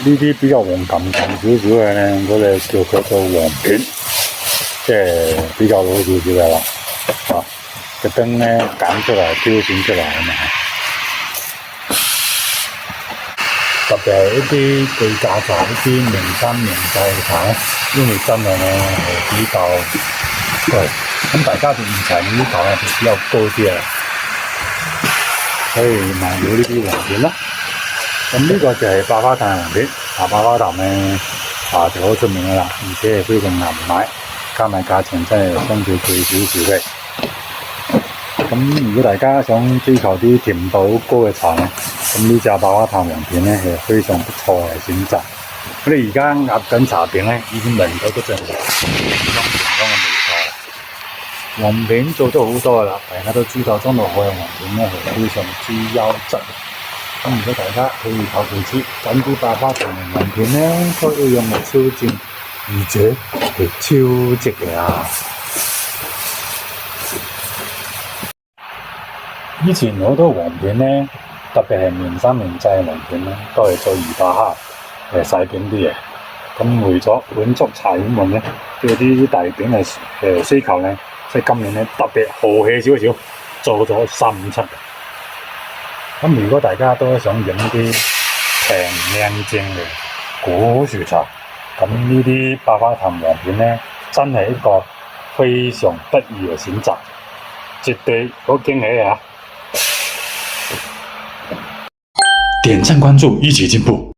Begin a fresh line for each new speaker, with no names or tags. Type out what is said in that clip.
呢啲比較黃冚冚少少嘅咧，我哋叫佢做黃片，即係比較老少少嘅啦。啊，特登咧揀出嚟挑選出嚟啊嘛。特別係一啲巨價茶，一啲名山名製嘅茶咧，因為真係咧係比較貴，咁大家對現場呢啲茶咧就比較高啲啊，所以買到呢啲黃片啦。咁呢個就係百花壇黃片，百花壇咧就好出名噶啦，而且係非常難買，加埋價錢真係相對貴少少嘅。咁如果大家想追求啲甜度好高嘅茶咧，咁呢隻百花壇黃片咧係非常不錯嘅選擇。我哋而家壓緊茶餅咧，已經聞到嗰陣香嘅味道。黃片做咗好多噶啦，大家都知道中國海洋黃片咧係非常之優質。咁如果大家可以求其次揀啲百花壇黃片咧，都要用嚟超薦，而且係超值嘅啊！以前好多黃片咧，特別係名山名製嘅黃片咧，都係做200克細餅啲嘅。咁為咗滿足茶園們咧對啲大餅嘅需求咧，所以今年咧特別豪氣少少，做咗357。咁如果大家都想飲啲平靚正嘅古樹茶，咁呢啲百花壇黃片咧，真係一個非常得意嘅選擇，絕對好驚喜啊！
點讚關注，一起進步。